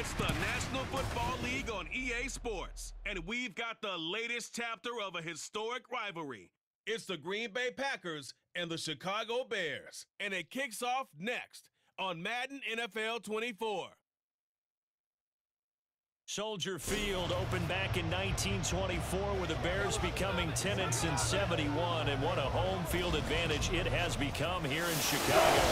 It's the National Football League on EA Sports, and we've got the latest chapter of a historic rivalry. It's the Green Bay Packers and the Chicago Bears, and it kicks off next on Madden NFL 24. Soldier Field opened back in 1924 with the Bears becoming tenants since 71, and what a home field advantage it has become here in Chicago.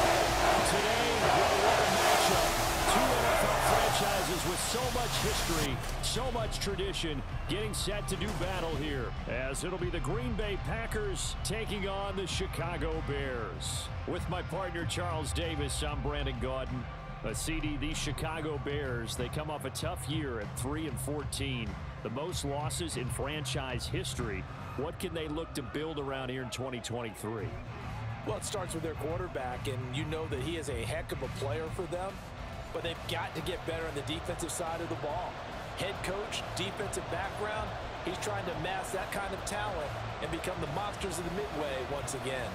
Today, what a matchup. Two NFL franchises with so much history, so much tradition, getting set to do battle here, as it'll be the Green Bay Packers taking on the Chicago Bears. With my partner, Charles Davis, I'm Brandon Gaudin. CD, these Chicago Bears, they come off a tough year at 3-14, the most losses in franchise history. What can they look to build around here in 2023? Well, it starts with their quarterback, and you know that he is a heck of a player for them, but they've got to get better on the defensive side of the ball. Head coach, defensive background, he's trying to mass that kind of talent and become the monsters of the Midway once again.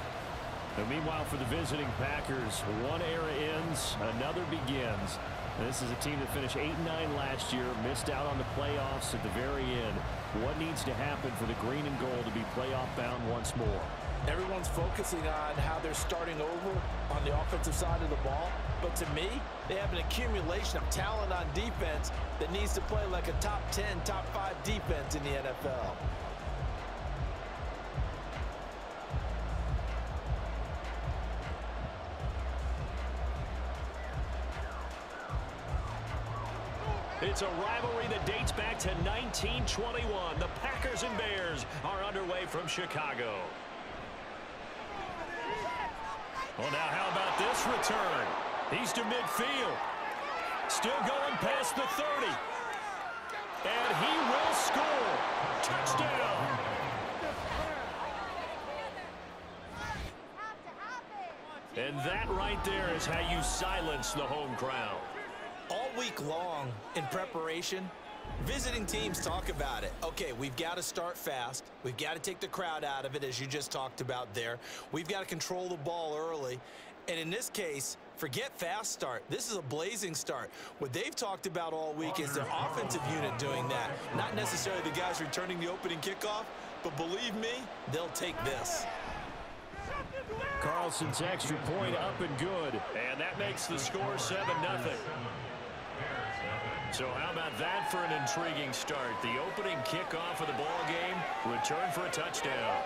And meanwhile, for the visiting Packers, one era ends, another begins. And this is a team that finished 8-9 last year, missed out on the playoffs at the very end. What needs to happen for the green and gold to be playoff bound once more? Everyone's focusing on how they're starting over on the offensive side of the ball. But to me, they have an accumulation of talent on defense that needs to play like a top 10, top 5 defense in the NFL. It's a rivalry that dates back to 1921. The Packers and Bears are underway from Chicago. Well, now how about this return? He's to midfield. Still going past the 30. And he will score. Touchdown. And that right there is how you silence the home crowd. All week long in preparation, visiting teams talk about it. Okay, we've got to start fast. We've got to take the crowd out of it, as you just talked about there. We've got to control the ball early. And in this case, forget fast start. This is a blazing start. What they've talked about all week is their offensive unit doing that. Not necessarily the guys returning the opening kickoff, but believe me, they'll take this. Carlson's extra point up and good. And that makes the score 7-0. So how about that for an intriguing start? The opening kickoff of the ball game, return for a touchdown.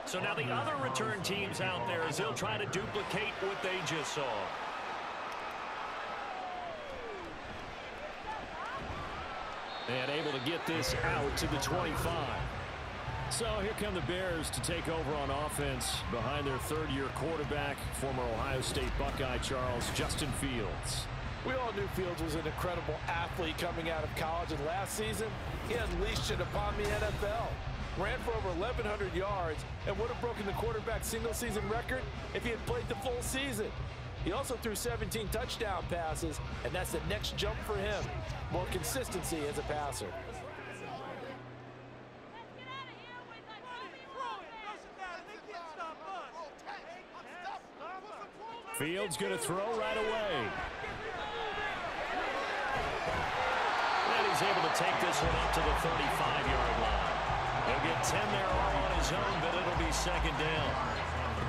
So now the other return teams out there as they'll try to duplicate what they just saw. And able to get this out to the 25. So here come the Bears to take over on offense behind their third-year quarterback, former Ohio State Buckeye Charles Justin Fields. We all knew Fields was an incredible athlete coming out of college, and last season he unleashed it upon the NFL. Ran for over 1,100 yards and would have broken the quarterback single-season record if he had played the full season. He also threw 17 touchdown passes, and that's the next jump for him. More consistency as a passer. Fields going to throw right away. And he's able to take this one up to the 35-yard line. He'll get 10 there all on his own, but it'll be second down.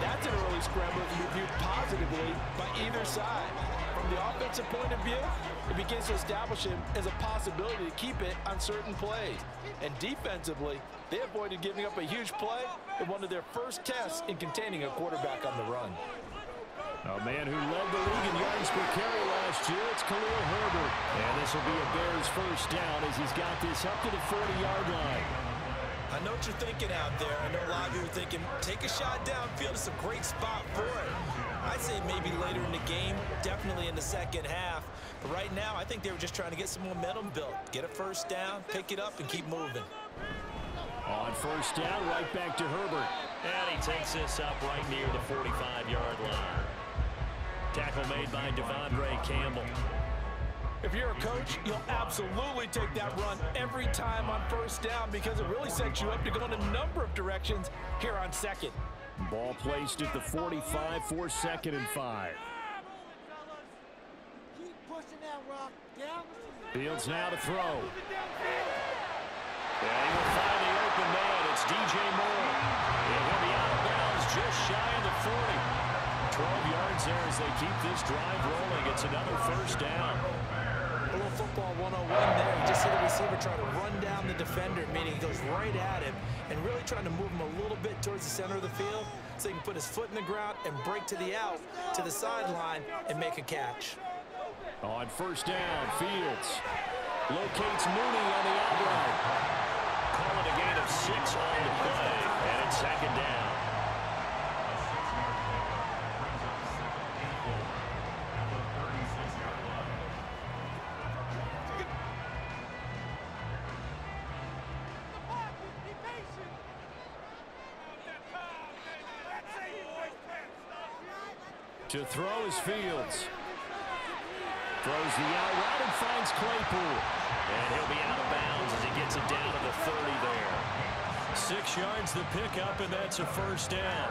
That's an early scramble to be viewed positively by either side. From the offensive point of view, it begins to establish him as a possibility to keep it on certain plays. And defensively, they avoided giving up a huge play in one of their first tests in containing a quarterback on the run. A man who led the league in yards per carry last year, it's Khalil Herbert. And this will be a Bears first down as he's got this up to the 40-yard line. I know what you're thinking out there. I know a lot of you are thinking, take a shot downfield. It's a great spot for it. I'd say maybe later in the game, definitely in the second half. But right now, I think they were just trying to get some momentum built. Get a first down, pick it up, and keep moving. On first down, right back to Herbert. And he takes this up right near the 45-yard line. Tackle made by Devondre Campbell. If you're a coach, you'll absolutely take that run every time on first down because it really sets you up to go in a number of directions here on second. Ball placed at the 45 for 2nd and 5. Fields now to throw. And he will find the open man. It's DJ Moore. And he'll be out of bounds just shy of the 40. 12 yards there as they keep this drive rolling. It's another first down. A little football 101 there. You just see the receiver try to run down the defender, meaning he goes right at him and really trying to move him a little bit towards the center of the field so he can put his foot in the ground and break to the out, to the sideline, and make a catch. On first down, Fields locates Mooney on the outright. Call it a gain of 6 on the play, and it's 2nd down. To throw is Fields. Throws the out route and finds Claypool. And he'll be out of bounds as he gets it down to the 30 there. 6 yards the pickup, and that's a first down.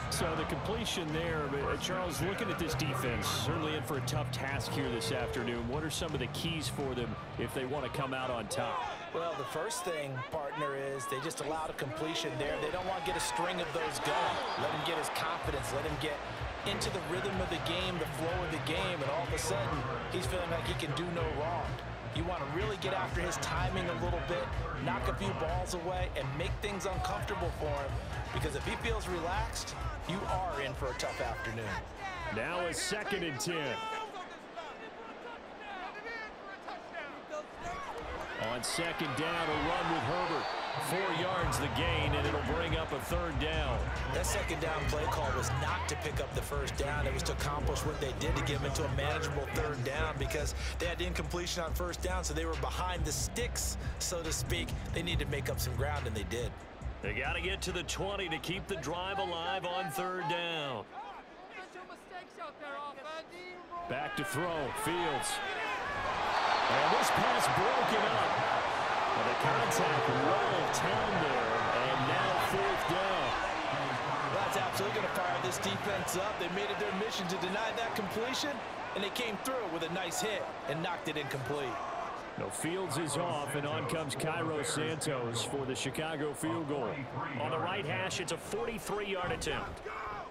So the completion there, Charles, looking at this defense, certainly in for a tough task here this afternoon. What are some of the keys for them if they want to come out on top? Well, the first thing, partner, is they just allowed a completion there. They don't want to get a string of those going. Let him get his confidence. Let him get into the rhythm of the game, the flow of the game, and all of a sudden, he's feeling like he can do no wrong. You want to really get after his timing a little bit, knock a few balls away, and make things uncomfortable for him, because if he feels relaxed, you are in for a tough afternoon. Now a 2nd and 10. On 2nd down, a run with Herbert. 4 yards the gain, and it'll bring up a 3rd down. That 2nd down play call was not to pick up the first down. It was to accomplish what they did to get them into a manageable 3rd down because they had incompletion on first down, so they were behind the sticks, so to speak. They needed to make up some ground, and they did. They got to get to the 20 to keep the drive alive on 3rd down. Back to throw, Fields. And this pass broken up. And the contact roll of town there, and now 4th down. That's absolutely going to fire this defense up. They made it their mission to deny that completion, and they came through with a nice hit and knocked it incomplete. No, Fields is off, and on comes Cairo Santos for the Chicago field goal. On the right hash, it's a 43-yard attempt.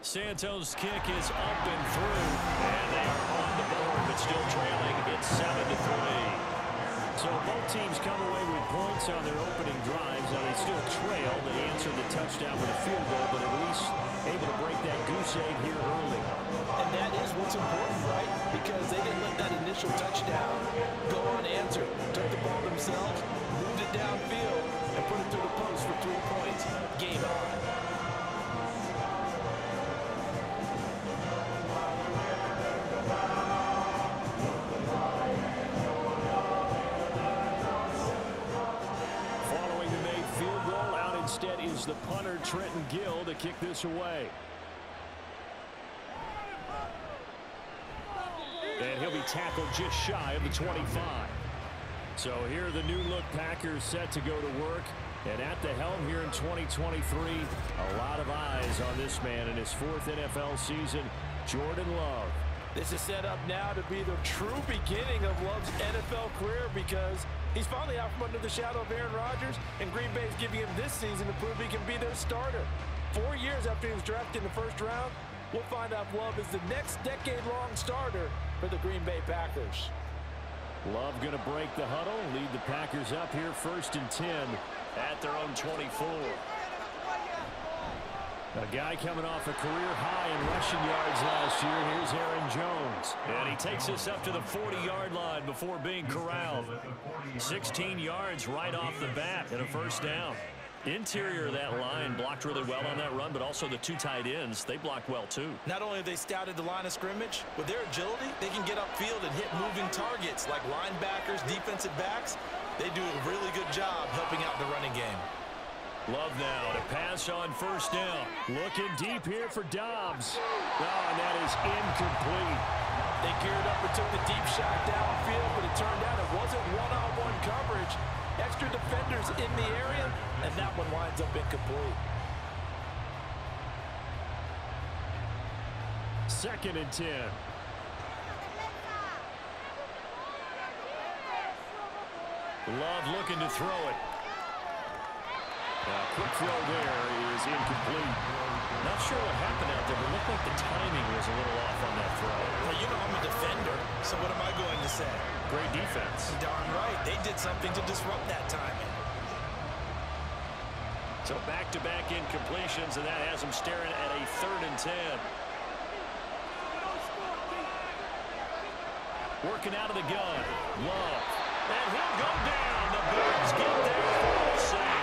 Santos' kick is up and through, and they are on the board, but still trailing. It's 7-3. So both teams come away with points on their opening drives. Now they still trail. They answered the touchdown with a field goal, but at least able to break that goose egg here early. And that is what's important, right? Because they didn't let that initial touchdown go unanswered. Took the ball themselves, moved it downfield, and put it through the post for 3 points. Game on. Instead is the punter, Trenton Gill, to kick this away. And he'll be tackled just shy of the 25. So here are the new-look Packers set to go to work. And at the helm here in 2023, a lot of eyes on this man in his 4th NFL season, Jordan Love. This is set up now to be the true beginning of Love's NFL career because he's finally out from under the shadow of Aaron Rodgers, and Green Bay is giving him this season to prove he can be their starter. 4 years after he was drafted in the 1st round, we'll find out if Love is the next decade-long starter for the Green Bay Packers. Love going to break the huddle, lead the Packers up here 1st and 10 at their own 24. A guy coming off a career high in rushing yards last year. Here's Aaron Jones. And he takes us up to the 40-yard line before being corralled. 16 yards right off the bat and a 1st down. Interior of that line blocked really well on that run, but also the 2 tight ends, they blocked well too. Not only have they scouted the line of scrimmage, with their agility, they can get upfield and hit moving targets like linebackers, defensive backs. They do a really good job helping out the running game. Love now to pass on first down. Looking deep here for Dobbs. Oh, and that is incomplete. They geared up and took the deep shot downfield, but it turned out it wasn't one-on-one coverage. Extra defenders in the area, and that one winds up incomplete. 2nd and 10. Love looking to throw it. Quick throw there is incomplete. Not sure what happened out there, but it looked like the timing was a little off on that throw. Well, you know I'm a defender, so what am I going to say? Great defense. Darn right. They did something to disrupt that timing. So back-to-back incompletions, and that has them staring at a 3rd and 10. Working out of the gun. Love. And he'll go down. The Bears get there for a save.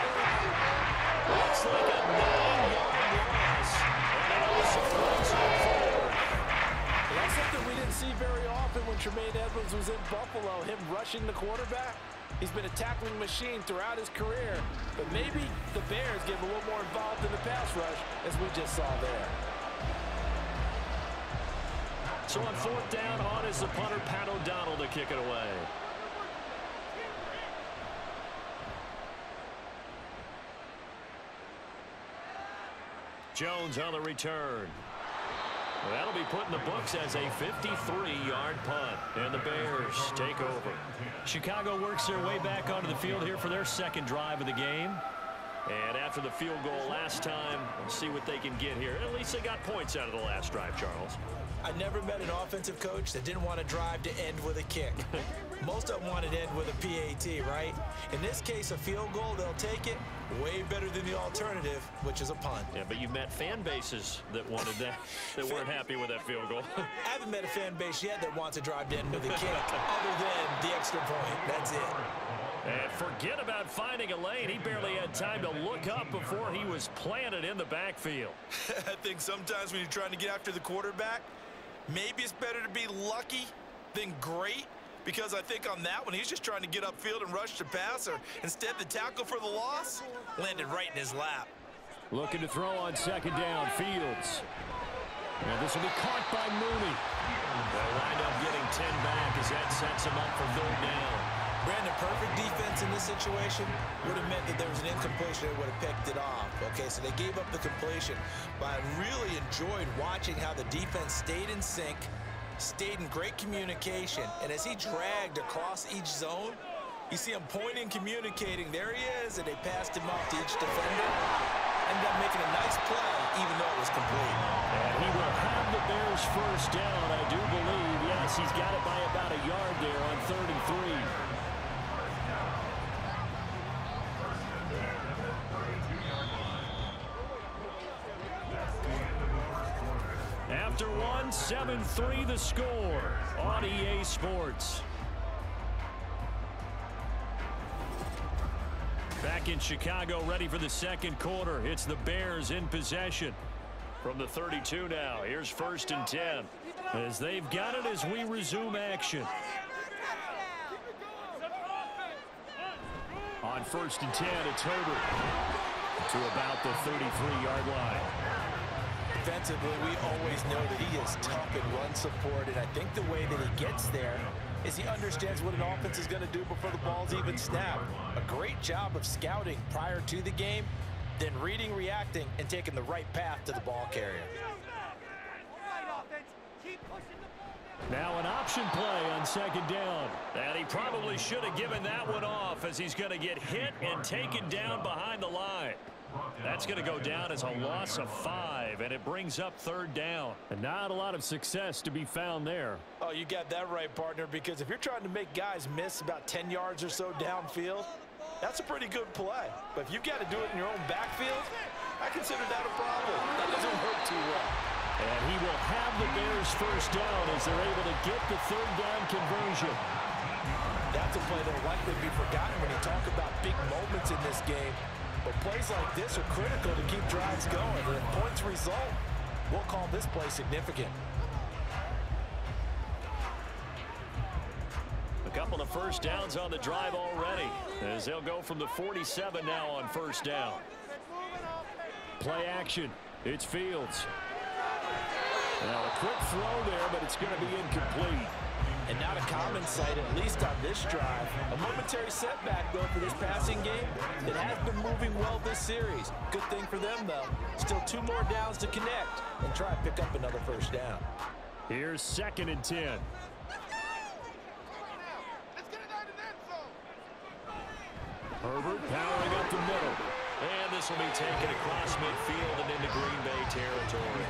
Looks like a 9-yard loss. And it also runs him forward. Well, that's something we didn't see very often when Tremaine Edmonds was in Buffalo, him rushing the quarterback. He's been a tackling machine throughout his career. But maybe the Bears get a little more involved in the pass rush, as we just saw there. So on 4th down, on is the punter, Pat O'Donnell, to kick it away. Jones on the return. Well, that'll be put in the books as a 53-yard punt. And the Bears take over. Chicago works their way back onto the field here for their 2nd drive of the game. And after the field goal last time, we'll see what they can get here. At least they got points out of the last drive, Charles. I never met an offensive coach that didn't want to drive to end with a kick. Most of them wanted to end with a PAT, right? In this case, a field goal, they'll take it. Way better than the alternative, which is a punt. Yeah, but you've met fan bases that wanted that, that weren't happy with that field goal. I haven't met a fan base yet that wants to drive to end with a kick, other than the extra point. That's it. And forget about finding a lane. He barely had time to look up before he was planted in the backfield. I think sometimes when you're trying to get after the quarterback, maybe it's better to be lucky than great, because I think on that one, he's just trying to get upfield and rush the passer. Instead, the tackle for the loss landed right in his lap. Looking to throw on 2nd down, Fields. And this will be caught by Mooney. They'll wind up getting 10 back as that sets him up for 3rd down. Brandon, perfect defense in this situation would have meant that there was an incompletion that would have picked it off. Okay, so they gave up the completion. But I really enjoyed watching how the defense stayed in sync, stayed in great communication, and as he dragged across each zone, you see him pointing, communicating. There he is, and they passed him off to each defender. Ended up making a nice play, even though it was complete. And he will have the Bears 1st down, I do believe. Yes, he's got it by about a yard there on 3rd and 3. After one, 7-3 the score on EA Sports. Back in Chicago, ready for the 2nd quarter. It's the Bears in possession. From the 32 now, here's 1st and 10. As they've got it as we resume action. On 1st and 10, it's Herbert to about the 33-yard line. Defensively, we always know that he is tough and run support, and I think the way that he gets there is he understands what an offense is going to do before the ball's even snapped. A great job of scouting prior to the game, then reading, reacting, and taking the right path to the ball carrier. Now an option play on 2nd down. And he probably should have given that one off, as he's going to get hit and taken down behind the line. That's going to go down as a loss of 5, and it brings up 3rd down. And not a lot of success to be found there. Oh, you got that right, partner, because if you're trying to make guys miss about 10 yards or so downfield, that's a pretty good play. But if you've got to do it in your own backfield, I consider that a problem. That doesn't work too well. And he will have the Bears 1st down as they're able to get the 3rd down conversion. That's a play that will likely be forgotten when you talk about big moments in this game. But plays like this are critical to keep drives going. And if points result, we'll call this play significant. A couple of 1st downs on the drive already, as they'll go from the 47 now on 1st down. Play action. It's Fields. Now a quick throw there, but it's going to be incomplete. And not a common sight, at least on this drive. A momentary setback, though, for this passing game. It has been moving well this series. Good thing for them, though. Still 2 more downs to connect and try and pick up another first down. Here's 2nd and 10. Herbert powering up the middle. And this will be taken across midfield and into Green Bay territory.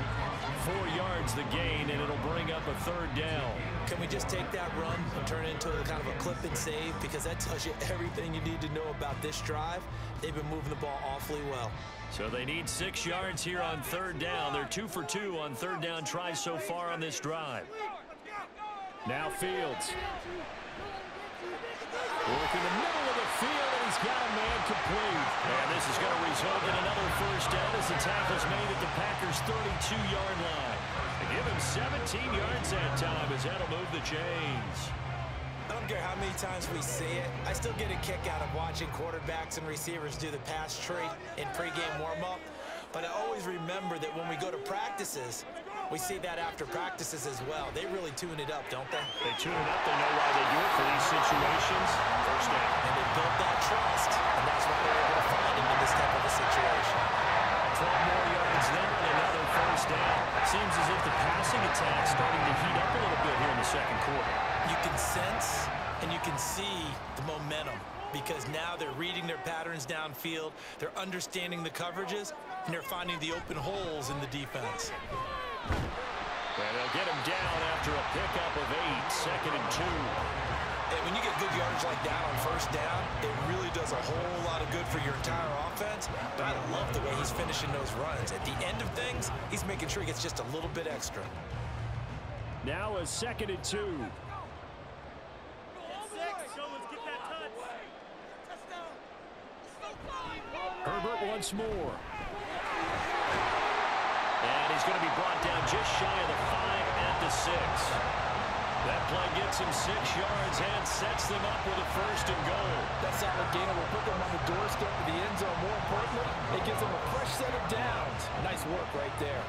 4 yards the gain, and it'll bring up a 3rd down. Can we just take that run and turn it into a kind of a clip and save? Because that tells you everything you need to know about this drive. They've been moving the ball awfully well. So they need 6 yards here on 3rd down. They're 2 for 2 on 3rd down tries so far on this drive. Now Fields. Working the middle of the field, and he's got a man complete. And this is going to result in another first down as the tackle's made at the Packers' 32-yard line. They give him 17 yards that time as that'll move the chains. I don't care how many times we see it. I still get a kick out of watching quarterbacks and receivers do the pass tree in pregame warm-up. But I always remember that when we go to practices, we see that after practices as well. They really tune it up, don't they? They tune it up. They know why they do it for these situations. First down. And they build that trust, and that's why they're able to find him in this type of a situation. 12 more yards there and another first down. Seems as if the passing attack's starting to heat up a little bit here in the 2nd quarter. You can sense and you can see the momentum because now they're reading their patterns downfield, they're understanding the coverages, and they're finding the open holes in the defense. And they'll get him down after a pickup of 8, 2nd and 2. And when you get good yardage like that on first down, it really does a whole lot of good for your entire offense. But I love the way he's finishing those runs. At the end of things, he's making sure he gets just a little bit extra. Now a 2nd and 2. Herbert once more. And he's going to be brought down just shy of the 5 at the 6. That play gets him 6 yards and sets them up with a 1st and goal. That solid gain will put them on the doorstep of the end zone. More importantly, it gives them a fresh set of downs. Nice work right there.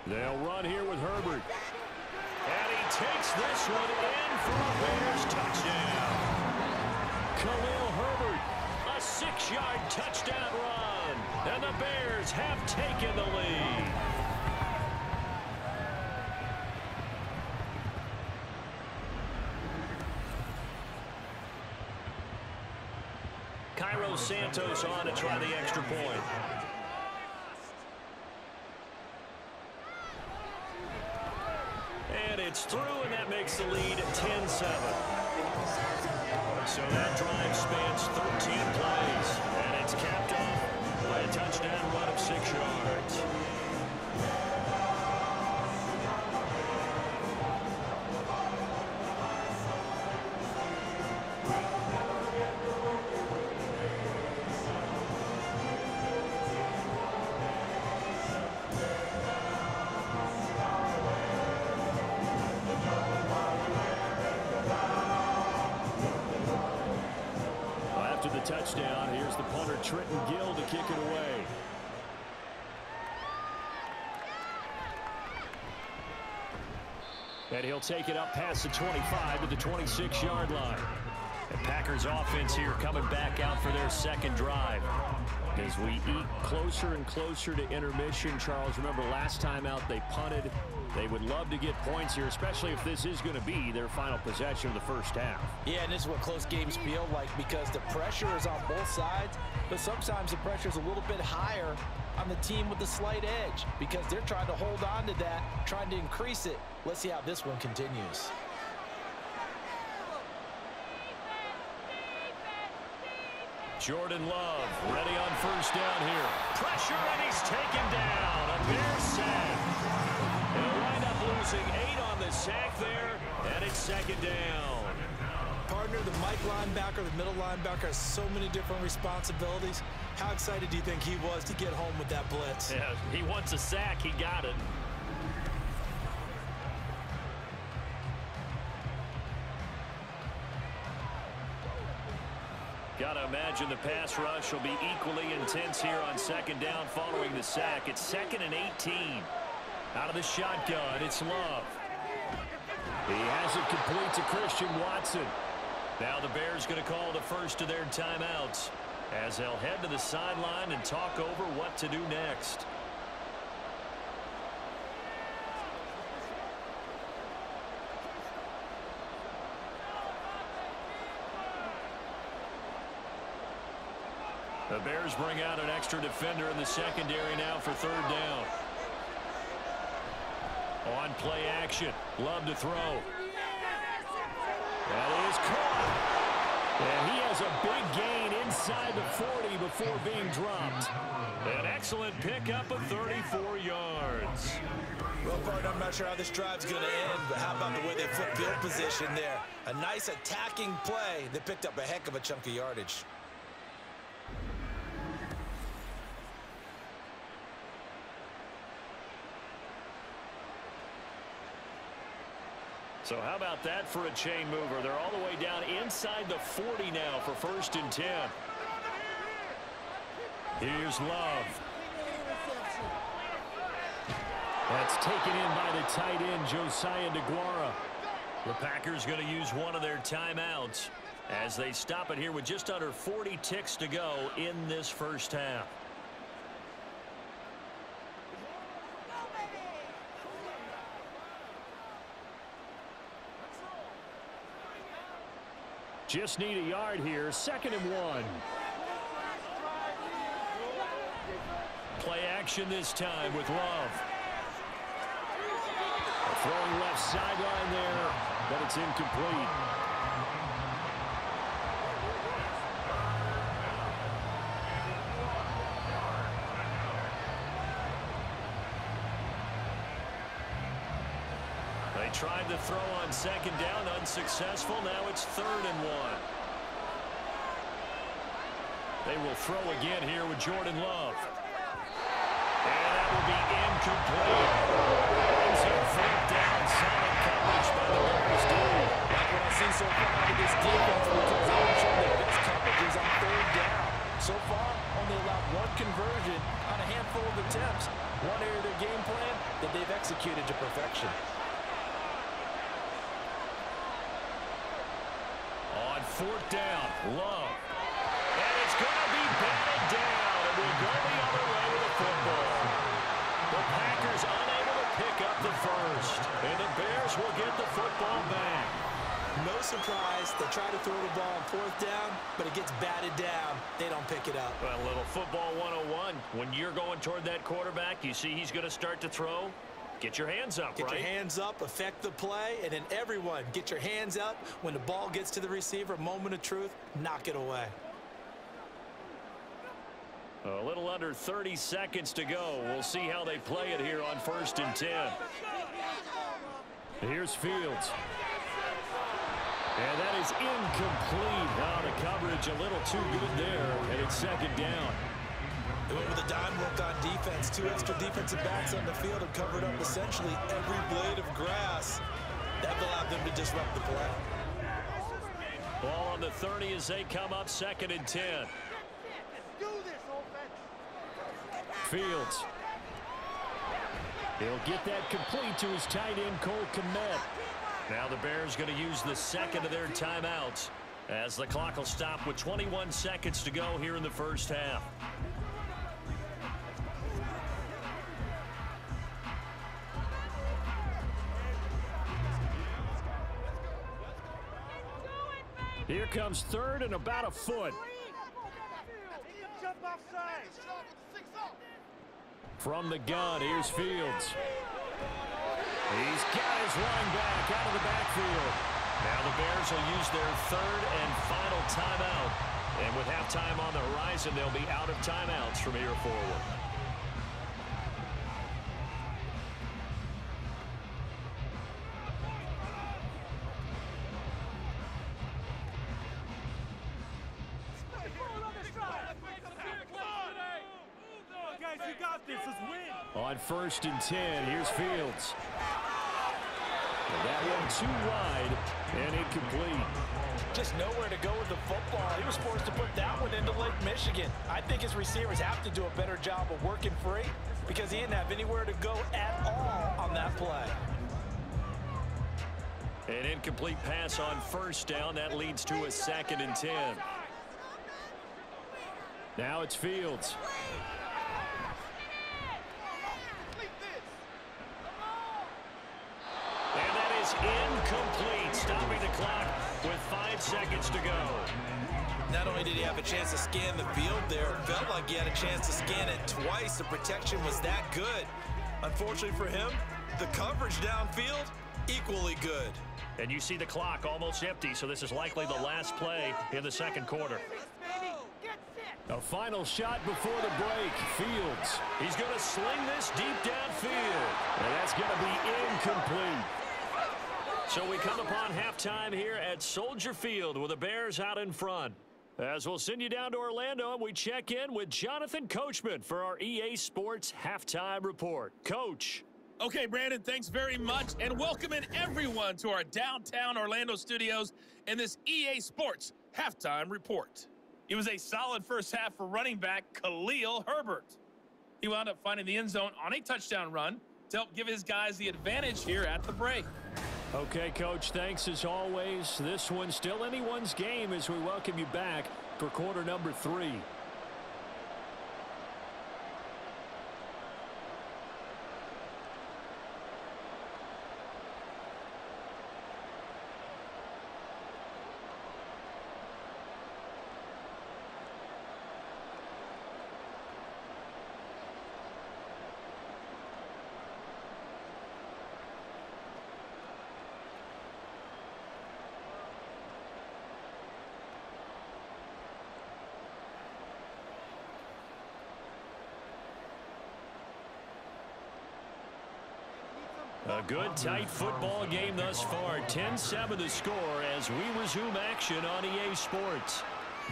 They'll run here with Herbert. And he takes this one in for a Bears touchdown. Khalil Herbert, a 6-yard touchdown run. And the Bears have taken the lead. Cairo Santos on to try the extra point. And it's through, and that makes the lead 10-7. So that drive spans 13 plays, and it's capped off by a touchdown run of 6 yards. Touchdown. Here's the punter, Trenton Gill, to kick it away. And he'll take it up past the 25 to the 26-yard line. The Packers offense here coming back out for their 2nd drive. As we eat closer and closer to intermission, Charles, remember last time out they punted. They would love to get points here, especially if this is going to be their final possession of the first half. Yeah, and this is what close games feel like because the pressure is on both sides, but sometimes the pressure is a little bit higher on the team with the slight edge because they're trying to hold on to that, trying to increase it. Let's see how this one continues. Jordan Love ready on first down here. Pressure, and he's taken down. A Bears sack. They'll wind up losing 8 on the sack there, and it's 2nd down. Partner, the Mike linebacker, the middle linebacker has so many different responsibilities. How excited do you think he was to get home with that blitz? Yeah, he wants a sack. He got it. Got to imagine the pass rush will be equally intense here on second down following the sack. It's 2nd and 18. Out of the shotgun, it's Love. He has it complete to Christian Watson. Now the Bears going to call the first of their timeouts as they'll head to the sideline and talk over what to do next. The Bears bring out an extra defender in the secondary now for 3rd down. On play action. Love to throw. That is caught. And he has a big gain inside the 40 before being dropped. An excellent pickup of 34 yards. Well, partner, I'm not sure how this drive's going to end, but how about the way they flip field position there? A nice attacking play that picked up a heck of a chunk of yardage. So how about that for a chain mover? They're all the way down inside the 40 now for 1st and 10. Here's Love. That's taken in by the tight end, Josiah DeGuara. The Packers going to use one of their timeouts as they stop it here with just under 40 ticks to go in this first half. Just need a yard here. 2nd and 1. Play action this time with Love. Throwing left sideline there, but it's incomplete. They tried to throw on 2nd down, unsuccessful. Now it's 3rd and 1. They will throw again here with Jordan Love. And that will be incomplete. It's a 3rd down, solid coverage by the Bears D. Like what I've seen so far out of this defense, because they haven't shown their best coverages on 3rd down. So far, only allowed 1 conversion on a handful of attempts. One area of their game plan that they've executed to perfection. On 4th down, Love. And it's going to be batted down. And we'll go the other way with the football. The Packers unable to pick up the first. And the Bears will get the football back. No surprise. They try to throw the ball on 4th down, but it gets batted down. They don't pick it up. Well, a little football 101. When you're going toward that quarterback, you see he's going to start to throw. Get your hands up, right? Get your hands up, affect the play, and then everyone get your hands up. When the ball gets to the receiver, moment of truth, knock it away. A little under 30 seconds to go. We'll see how they play it here on 1st and 10. Here's Fields. And that is incomplete. Now the coverage a little too good there, and it's 2nd down. They went with a dime look on defense. 2 extra defensive backs on the field and covered up essentially every blade of grass. That allowed them to disrupt the play. Ball on the 30 as they come up 2nd and 10. Fields. He'll get that complete to his tight end, Cole Kmet. Now the Bears going to use the 2nd of their timeouts as the clock will stop with 21 seconds to go here in the first half. Here comes 3rd and about a foot. From the gun, here's Fields. He's got his line back out of the backfield. Now the Bears will use their 3rd and final timeout. And with halftime on the horizon, they'll be out of timeouts from here forward. On 1st and 10, here's Fields. And that one too wide and incomplete. Just nowhere to go with the football. He was forced to put that one into Lake Michigan. I think his receivers have to do a better job of working free because he didn't have anywhere to go at all on that play. An incomplete pass on first down. That leads to a 2nd and 10. Now it's Fields. And that is incomplete, stopping the clock with 5 seconds to go. Not only did he have a chance to scan the field there, it felt like he had a chance to scan it twice. The protection was that good. Unfortunately for him, the coverage downfield, equally good. And you see the clock almost empty, so this is likely the last play in the 2nd quarter. A final shot before the break. Fields. He's going to sling this deep downfield. And that's going to be incomplete. So we come upon halftime here at Soldier Field with the Bears out in front. As we'll send you down to Orlando, and we check in with Jonathan Coachman for our EA Sports Halftime Report. Coach. Okay, Brandon, thanks very much, and welcome in everyone to our downtown Orlando studios and this EA Sports Halftime Report. It was a solid first half for running back Khalil Herbert. He wound up finding the end zone on a touchdown run to help give his guys the advantage here at the break. Okay, Coach, thanks as always. This one's still anyone's game as we welcome you back for quarter number 3. A good, tight football game thus far. 10-7 the score as we resume action on EA Sports.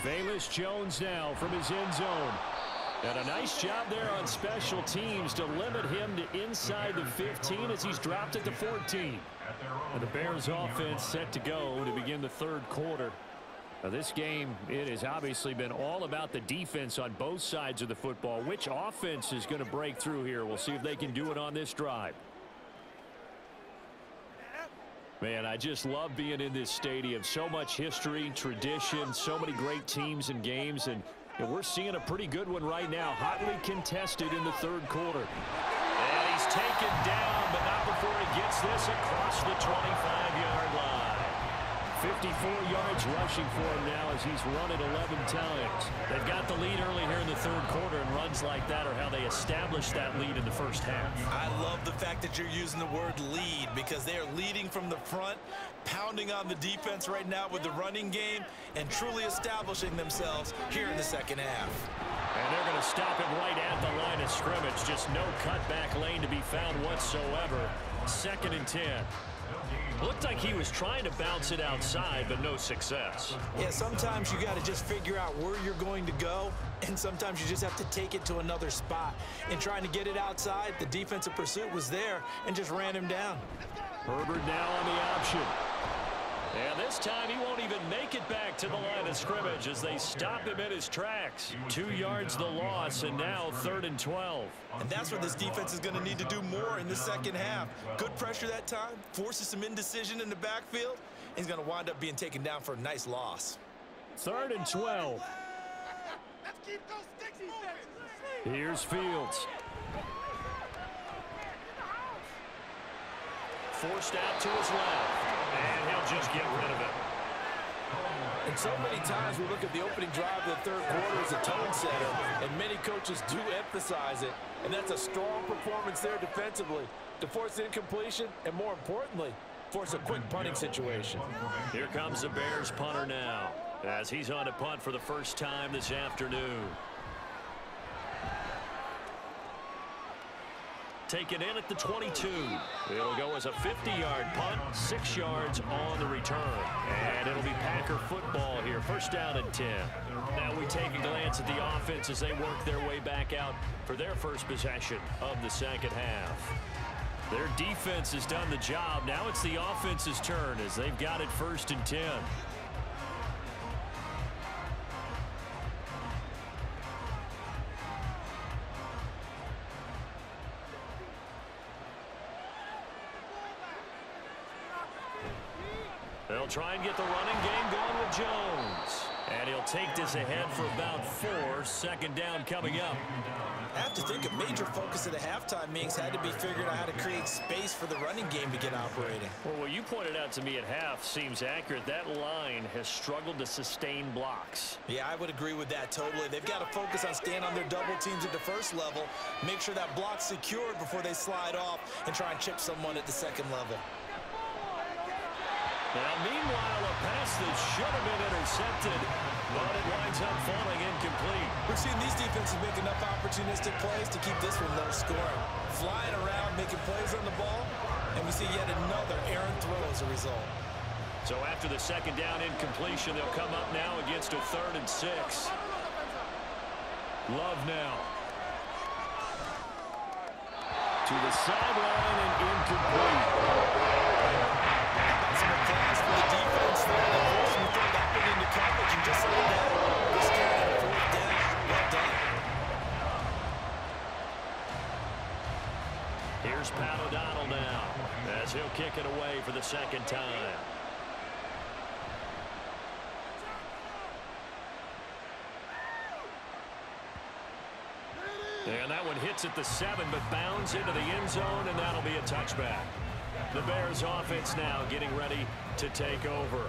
Velus Jones now from his end zone. And a nice job there on special teams to limit him to inside the 15 as he's dropped it to 14. And the Bears offense set to go to begin the 3rd quarter. Now this game, it has obviously been all about the defense on both sides of the football. Which offense is going to break through here? We'll see if they can do it on this drive. Man, I just love being in this stadium. So much history, tradition, so many great teams and games, and we're seeing a pretty good one right now. Hotly contested in the 3rd quarter. And he's taken down, but not before he gets this across the 25-yard line. 54 yards rushing for him now as he's run it 11 times. They've got the lead early here in the 3rd quarter, and runs like that are how they establish that lead in the first half. I love the fact that you're using the word lead because they are leading from the front, pounding on the defense right now with the running game, and truly establishing themselves here in the 2nd half. And they're going to stop him right at the line of scrimmage. Just no cutback lane to be found whatsoever. 2nd and 10. Looked like he was trying to bounce it outside, but no success. Yeah, sometimes you got to just figure out where you're going to go, and sometimes you just have to take it to another spot. In trying to get it outside, the defensive pursuit was there and just ran him down. Herbert now on the option. And this time he won't even make it back to the line of scrimmage as they stop him in his tracks. 2 yards the loss, and now 3rd and 12. And that's what this defense is going to need to do more in the 2nd half. Good pressure that time, forces some indecision in the backfield. He's going to wind up being taken down for a nice loss. 3rd and 12. Here's Fields. Forced out to his left. And he'll just get rid of it. And so many times we look at the opening drive of the 3rd quarter as a tone setter, and many coaches do emphasize it. And that's a strong performance there defensively to force incompletion and, more importantly, force a quick punting situation. Here comes the Bears punter now as he's on to punt for the first time this afternoon. Taken in at the 22. It'll go as a 50-yard punt, 6 yards on the return. And it'll be Packer football here, 1st down and 10. Now we take a glance at the offense as they work their way back out for their first possession of the 2nd half. Their defense has done the job. Now it's the offense's turn as they've got it 1st and 10. They'll try and get the running game going with Jones. And he'll take this ahead for about 4. 2nd down coming up. I have to think a major focus at the halftime meetings had to be figuring out how to create space for the running game to get operating. Well, what you pointed out to me at half seems accurate. That line has struggled to sustain blocks. Yeah, I would agree with that totally. They've got to focus on staying on their double teams at the first level, make sure that block's secured before they slide off and try and chip someone at the second level. Now, meanwhile, a pass that should have been intercepted, but it winds up falling incomplete. We've seen these defenses make enough opportunistic plays to keep this one low scoring. Flying around, making plays on the ball, and we see yet another errant throw as a result. So after the 2nd down incompletion, they'll come up now against a 3rd and 6. Love now. To the sideline and incomplete. Some applause for the defense there. They forced them to throw that one into coverage, and just like that, this guy had a 4th down. Well done. Here's Pat O'Donnell now as he'll kick it away for the 2nd time. And that one hits at the 7, but bounds into the end zone, and that'll be a touchback. The Bears offense now getting ready to take over.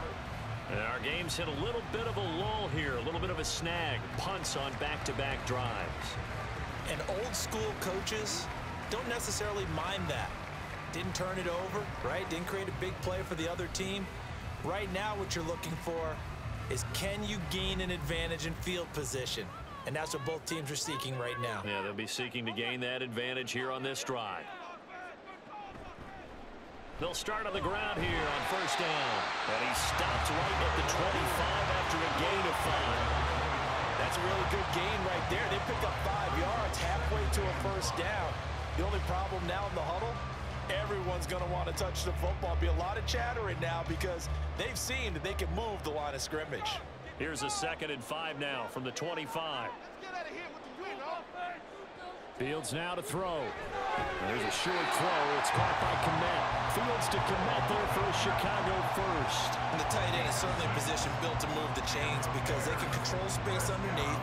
And our game's hit a little bit of a lull here, a little bit of a snag. Punts on back-to-back drives. And old school coaches don't necessarily mind that. Didn't turn it over, right? Didn't create a big play for the other team. Right now what you're looking for is, can you gain an advantage in field position? And that's what both teams are seeking right now. Yeah, they'll be seeking to gain that advantage here on this drive. They'll start on the ground here on 1st down. And he stopped right at the 25 after a gain of 5. That's a really good gain right there. They picked up 5 yards halfway to a 1st down. The only problem now in the huddle, everyone's going to want to touch the football. Be a lot of chattering now because they've seen that they can move the line of scrimmage. Here's a 2nd and 5 now from the 25. Fields now to throw. There's a short throw. It's caught by Kmet. Fields to Kmet there for a Chicago 1st. And the tight end is certainly a position built to move the chains because they can control space underneath.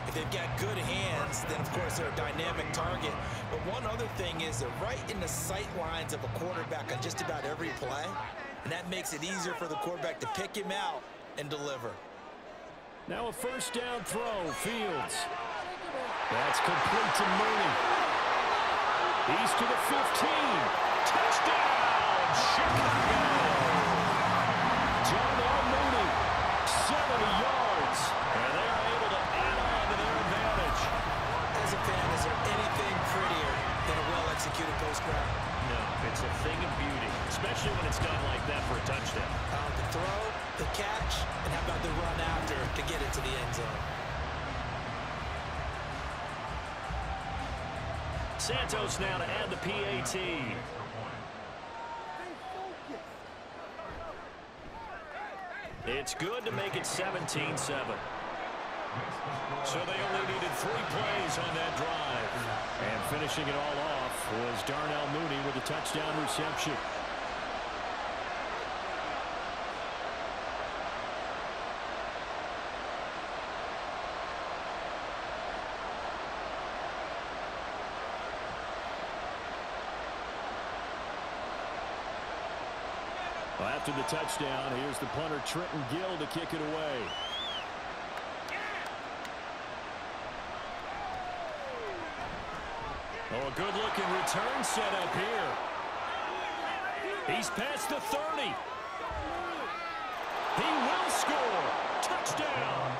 If they've got good hands, then of course they're a dynamic target. But one other thing is they're right in the sight lines of a quarterback on just about every play. And that makes it easier for the quarterback to pick him out and deliver. Now a 1st down throw. Fields. That's complete to Mooney. He's to the 15. Touchdown, Chicago! Darnell Mooney, 70 yards. And they're able to add on to their advantage. As a fan, is there anything prettier than a well-executed post route? No, it's a thing of beauty, especially when it's done like that for a touchdown. The throw, the catch, and how about the run after to get it to the end zone? Santos now to add the PAT. It's good to make it 17-7. So they only needed 3 plays on that drive. And finishing it all off was Darnell Mooney with a touchdown reception. Well, after the touchdown, here's the punter Trenton Gill to kick it away. Oh, a good-looking return set up here. He's past the 30. He will score. Touchdown.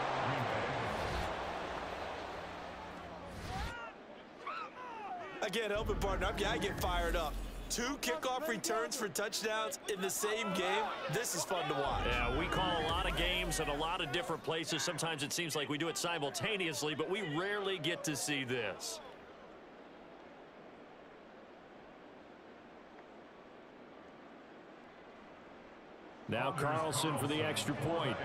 I can't help it, partner. I get fired up. 2 kickoff returns for touchdowns in the same game. This is fun to watch. Yeah, we call a lot of games in a lot of different places. Sometimes it seems like we do it simultaneously, but we rarely get to see this. Now Carlson for the extra point.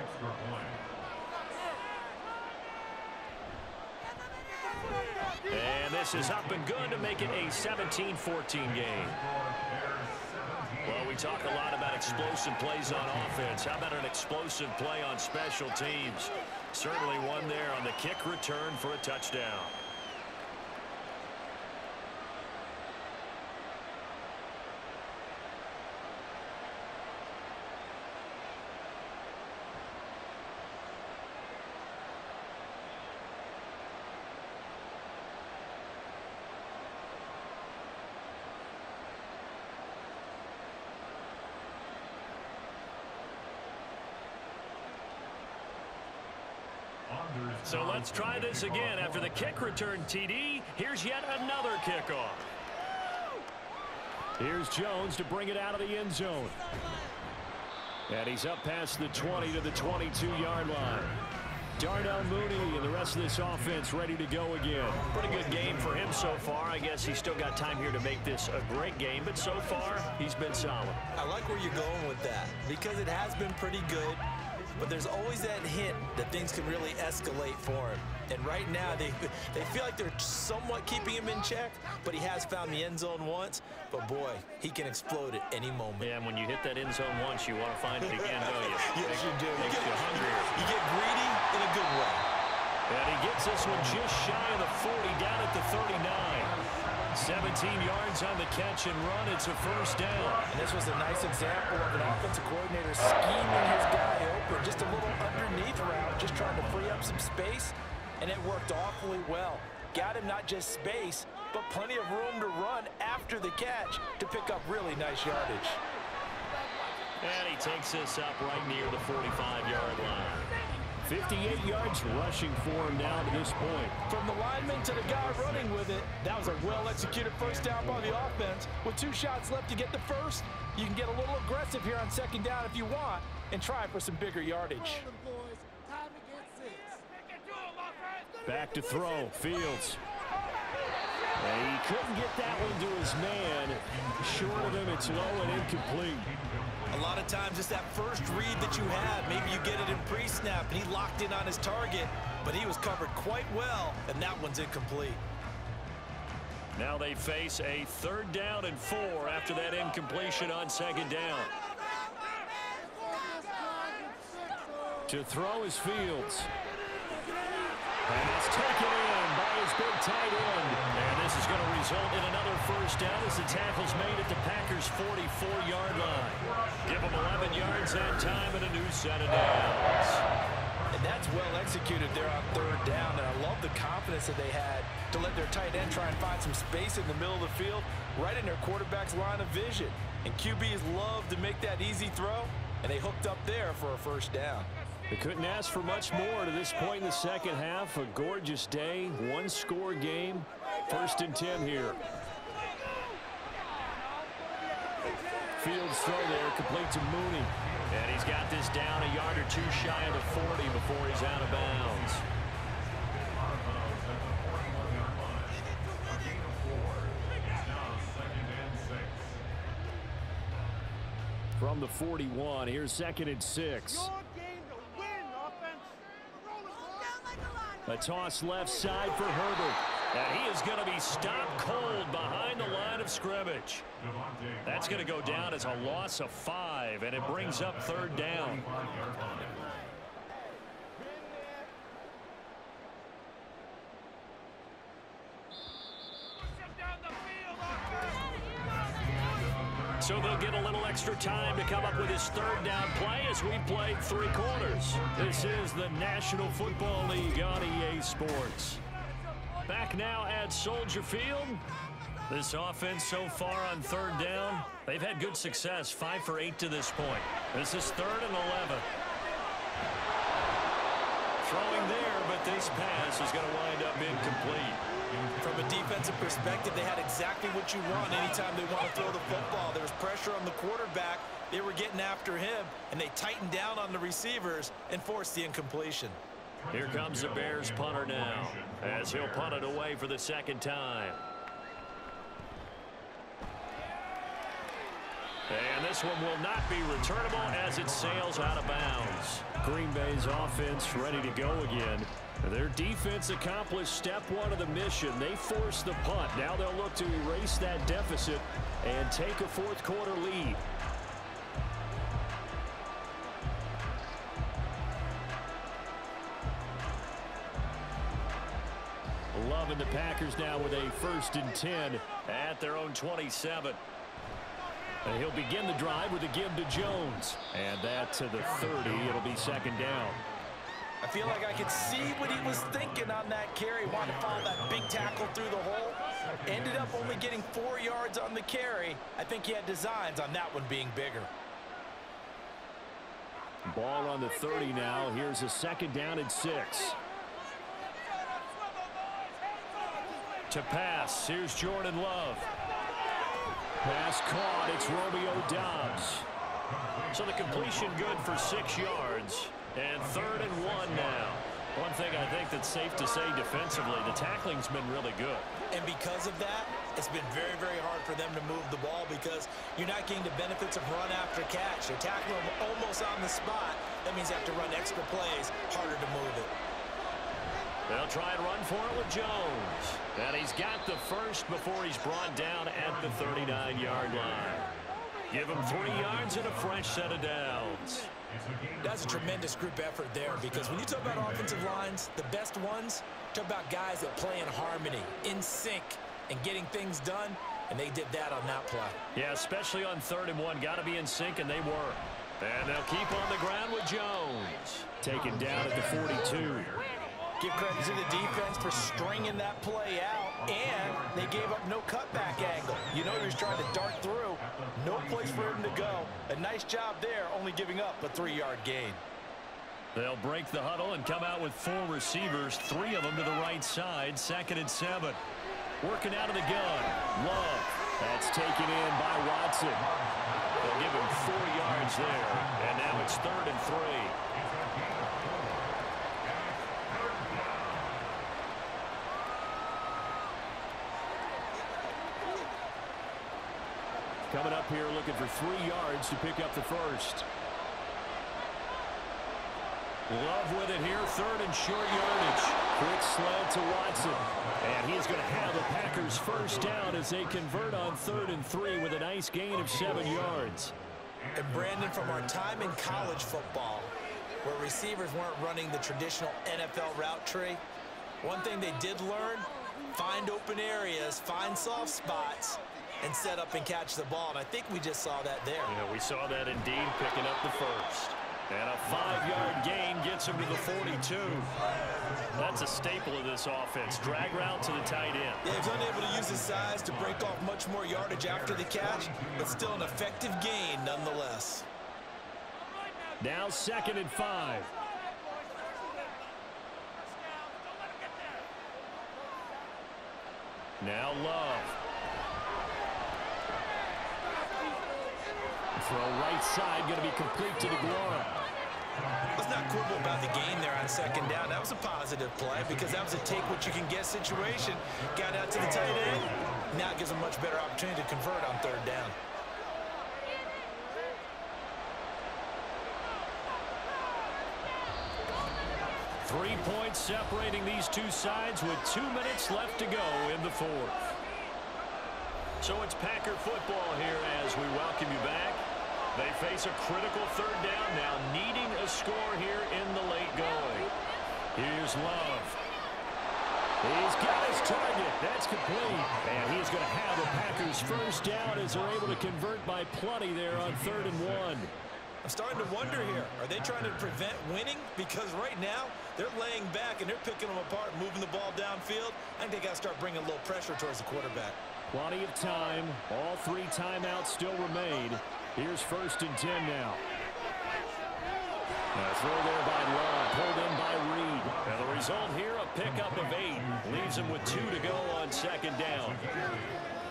And this is up and good to make it a 17-14 game. Well, we talk a lot about explosive plays on offense. How about an explosive play on special teams? Certainly one there on the kick return for a touchdown. So let's try this again. After the kick return TD, here's yet another kickoff. Here's Jones to bring it out of the end zone. And he's up past the 20 to the 22-yard line. Darnell Mooney and the rest of this offense ready to go again. Pretty good game for him so far. I guess he's still got time here to make this a great game, but so far he's been solid. I like where you're going with that because it has been pretty good. But there's always that hint that things can really escalate for him. And right now, they feel like they're somewhat keeping him in check, but he has found the end zone once. But, boy, he can explode at any moment. Yeah, and when you hit that end zone once, you want to find it again, don't you? Yes, you do. Makes you hungrier. You get greedy in a good way. And he gets this one just shy of the 40, down at the 39. 17 yards on the catch and run. It's a first down. And this was a nice example of an offensive coordinator scheming his guy open. Just a little underneath route, just trying to free up some space, and it worked awfully well. Got him not just space, but plenty of room to run after the catch to pick up really nice yardage. And he takes this up right near the 45-yard line. 58 yards rushing for him down to this point. From the lineman to the guy running with it, that was a well-executed first down by the offense. With 2 shots left to get the first, you can get a little aggressive here on second down if you want and try for some bigger yardage. Back to throw, Fields. And he couldn't get that one to his man. Short of him, it's low and incomplete. A lot of times it's that first read that you have. Maybe you get it in pre-snap and he locked in on his target, but he was covered quite well, and that one's incomplete. Now they face a 3rd down and 4 after that incompletion on second down. To throw is Fields. And it's taken in by his big tight end. And this is going to result in another first down as the tackle's made at the Packers' 44-yard line. Give them 11 yards that time and a new set of downs. And that's well executed there on 3rd down. And I love the confidence that they had to let their tight end try and find some space in the middle of the field, right in their quarterback's line of vision. And QBs love to make that easy throw, and they hooked up there for a first down. They couldn't ask for much more to this point in the second half. A gorgeous day, 1-score game. 1st and 10 here. Fields throw there, complete to Mooney. And he's got this down a yard or 2 shy of the 40 before he's out of bounds. From the 41, here's 2nd and 6. A toss left side for Herbert. And he is going to be stopped cold behind the line of scrimmage. That's going to go down as a loss of 5, and it brings up 3rd down. So they'll get a little extra time to come up with his 3rd down play as we played 3 quarters. This is the National Football League on EA Sports. Back now at Soldier Field. This offense so far on 3rd down, they've had good success, 5 for 8 to this point. This is 3rd and 11. Throwing there, but this pass is going to wind up incomplete. From a defensive perspective, they had exactly what you want anytime they want to throw the football. There was pressure on the quarterback. They were getting after him, and they tightened down on the receivers and forced the incompletion. Here comes the Bears punter now, as he'll punt it away for the 2nd time. And this one will not be returnable as it sails out of bounds. Green Bay's offense ready to go again. Their defense accomplished step one of the mission. They forced the punt. Now they'll look to erase that deficit and take a fourth quarter lead. Loving the Packers now with a 1st and 10 at their own 27. And he'll begin the drive with a give to Jones. And that to the 30. It'll be 2nd down. I feel like I could see what he was thinking on that carry. Wanted to follow that big tackle through the hole. Ended up only getting 4 yards on the carry. I think he had designs on that one being bigger. Ball on the 30 now. Here's a 2nd down and 6. To pass. Here's Jordan Love. Pass caught. It's Romeo Doubs. So the completion good for 6 yards. And 3rd and 1 now. One thing I think that's safe to say defensively, the tackling's been really good. And because of that, it's been very, very hard for them to move the ball because you're not getting the benefits of run after catch. They're tackling them almost on the spot. That means they have to run extra plays, harder to move it. They'll try and run for it with Jones. And he's got the first before he's brought down at the 39-yard line. Give him 3 yards and a fresh set of downs. That's a tremendous group effort there because when you talk about offensive lines, the best ones, talk about guys that play in harmony, in sync, and getting things done, and they did that on that play. Yeah, especially on 3rd and 1. Got to be in sync, and they were. And they'll keep on the ground with Jones. Taken down at the 42. Give credit to the defense for stringing that play out, and they gave up no cutback angle. You know he was trying to dart through. No place for him to go. A nice job there, only giving up a 3-yard gain. They'll break the huddle and come out with 4 receivers, 3 of them to the right side, 2nd and 7. Working out of the gun. Love. That's taken in by Watson. They'll give him 4 yards there, and now it's 3rd and 3. Coming up here looking for 3 yards to pick up the first. Love with it here, 3rd and short yardage. Quick sled to Watson. And he's going to have the Packers first down as they convert on 3rd and 3 with a nice gain of 7 yards. And Brandon, from our time in college football, where receivers weren't running the traditional NFL route tree, one thing they did learn, find open areas, find soft spots, and set up and catch the ball. And I think we just saw that there. Yeah, we saw that indeed, picking up the first. And a 5-yard gain gets him to the 42. That's a staple of this offense. Drag route to the tight end. Yeah, he's unable to use his size to break off much more yardage after the catch, but still an effective gain nonetheless. Now 2nd and 5. Now Love. Throw right side, going to be complete to DeGuara. Let's not quibble about the gain there on 2nd down. That was a positive play because that was a take-what-you-can-get situation. Got out to the tight end. Now it gives them much better opportunity to convert on 3rd down. Three points separating these two sides with 2 minutes left to go in the 4th. So it's Packer football here as we welcome you back. They face a critical 3rd down now, needing a score here in the late going. Here's Love. He's got his target. That's complete. And he's going to have the Packers first down as they're able to convert by plenty there on 3rd and 1. I'm starting to wonder here, are they trying to prevent winning? Because right now, they're laying back and they're picking them apart, moving the ball downfield. I think they got to start bringing a little pressure towards the quarterback. Plenty of time. All 3 timeouts still remain. Here's 1st and 10 now. A throw there by Love, pulled in by Reed. And the result here, a pickup of 8. Leaves him with 2 to go on 2nd down.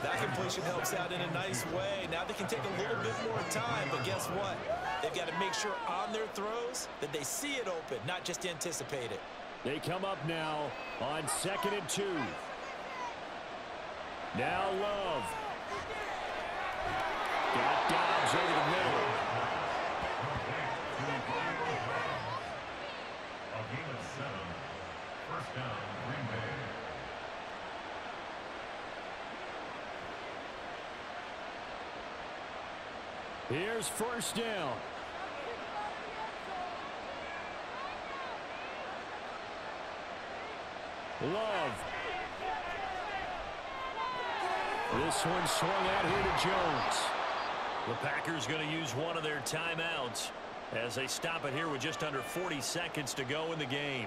That completion helps out in a nice way. Now they can take a little bit more time, but guess what? They've got to make sure on their throws that they see it open, not just anticipate it. They come up now on 2nd and 2. Now Love. Got Doubs Here's first down. Love. This one swung out here to Jones. The Packers going to use one of their timeouts as they stop it here with just under 40 seconds to go in the game.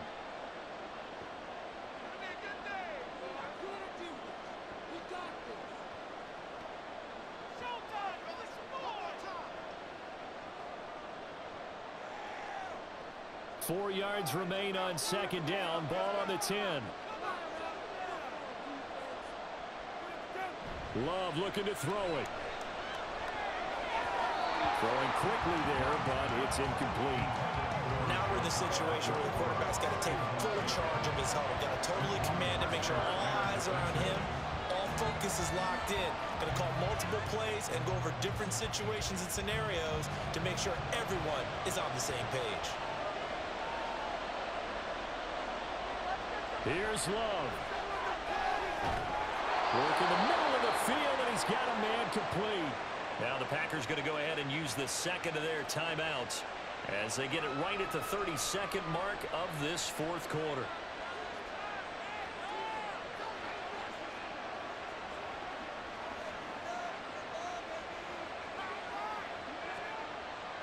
Four yards remain on second down. Ball on the 10. Love looking to throw it. Throwing quickly there, but it's incomplete. Now we're in the situation where the quarterback's got to take full charge of his huddle. Got to totally command it, make sure all eyes are on him. All focus is locked in. Going to call multiple plays and go over different situations and scenarios to make sure everyone is on the same page. Here's Love. Work in the middle of the field, and he's got a man complete. Now the Packers going to go ahead and use the second of their timeouts as they get it right at the 32nd mark of this fourth quarter.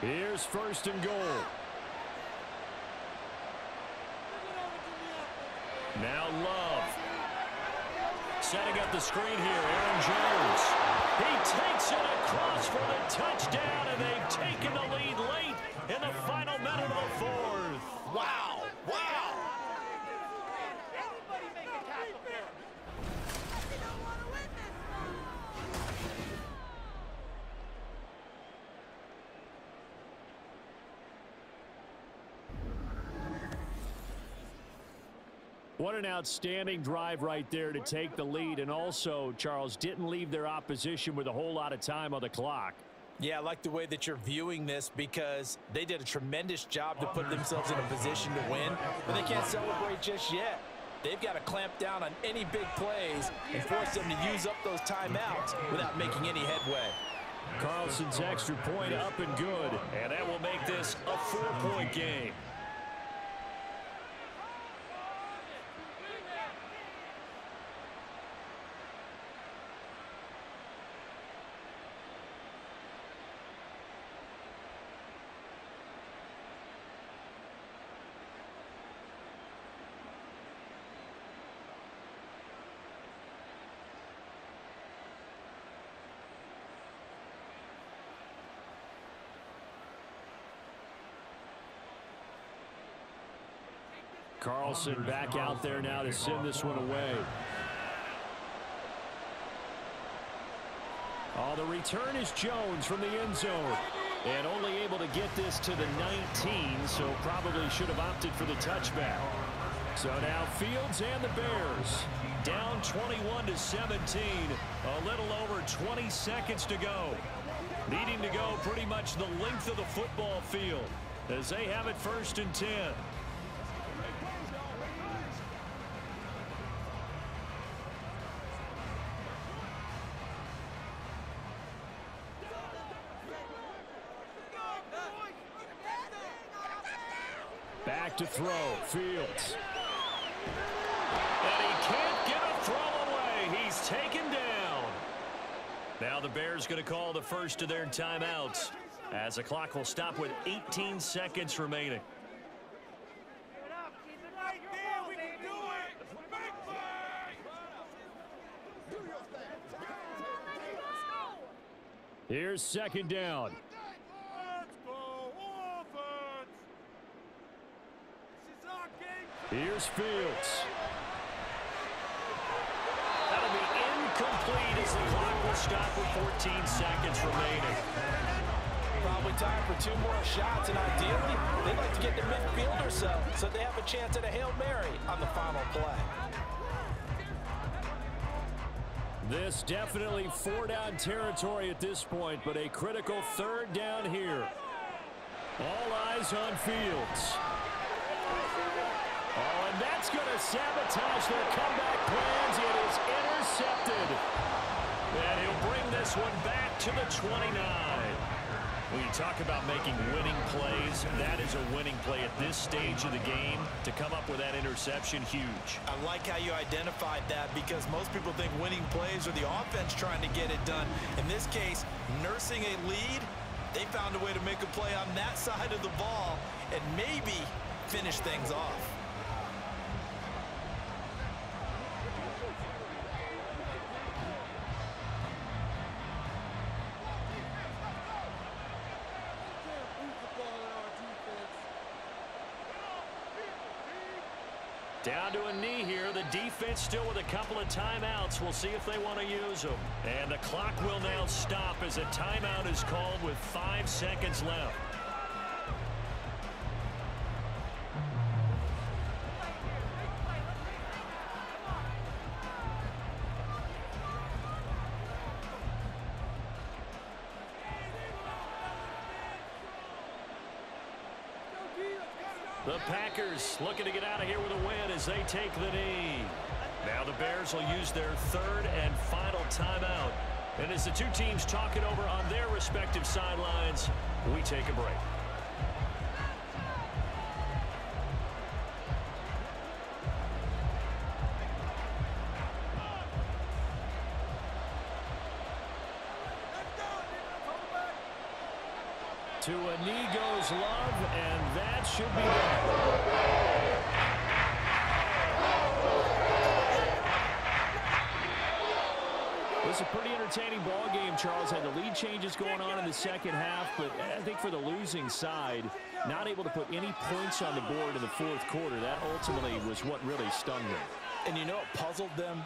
Here's first and goal. Now Love. Setting up the screen here, Aaron Jones. He takes it across for the touchdown, and they've taken the lead late in the final minute of the fourth. Wow! Wow! What an outstanding drive right there to take the lead, and also, Charles, didn't leave their opposition with a whole lot of time on the clock. Yeah, I like the way that you're viewing this because they did a tremendous job to put themselves in a position to win, but they can't celebrate just yet. They've got to clamp down on any big plays and force them to use up those timeouts without making any headway. Carlson's extra point up and good, and that will make this a 4-point game. Carlson back out there now to send this one away. Oh, the return is Jones from the end zone. And only able to get this to the 19, so probably should have opted for the touchback. So now Fields and the Bears down 21-17. A little over 20 seconds to go. Needing to go pretty much the length of the football field as they have it first and 10. Back to throw, Fields. And he can't get a throw away. He's taken down. Now the Bears going to call the first of their timeouts as the clock will stop with 18 seconds remaining. Here's second down. Here's Fields. That'll be incomplete as the clock will stop with 14 seconds remaining. Probably time for 2 more shots, and ideally, they'd like to get to midfield or so they have a chance at a Hail Mary on the final play. This definitely 4-down territory at this point, but a critical 3rd down here. All eyes on Fields. Oh, and that's going to sabotage their comeback plans. It is intercepted. And he'll bring this one back to the 29. When you talk about making winning plays, that is a winning play at this stage of the game. To come up with that interception, huge. I like how you identified that because most people think winning plays are the offense trying to get it done. In this case, nursing a lead, they found a way to make a play on that side of the ball and maybe finish things off. Down to a knee here. The defense still with a couple of timeouts. We'll see if they want to use them. And the clock will now stop as a timeout is called with 5 seconds left. The Packers looking to get out of here with a win as they take the knee. Now the Bears will use their 3rd and final timeout. And as the two teams talk it over on their respective sidelines, we take a break. To a knee goes Love, and that should be that. It was a pretty entertaining ball game, Charles. Had the lead changes going on in the second half, but I think for the losing side, not able to put any points on the board in the fourth quarter, that ultimately was what really stung them. And you know what puzzled them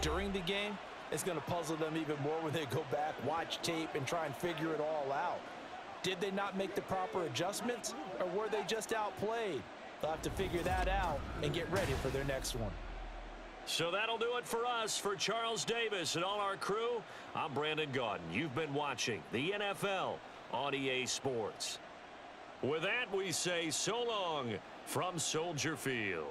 during the game? It's going to puzzle them even more when they go back, watch tape, and try and figure it all out. Did they not make the proper adjustments, or were they just outplayed? They'll have to figure that out and get ready for their next one. So that'll do it for us. For Charles Davis and all our crew, I'm Brandon Gaudin. You've been watching the NFL on EA Sports. With that, we say so long from Soldier Field.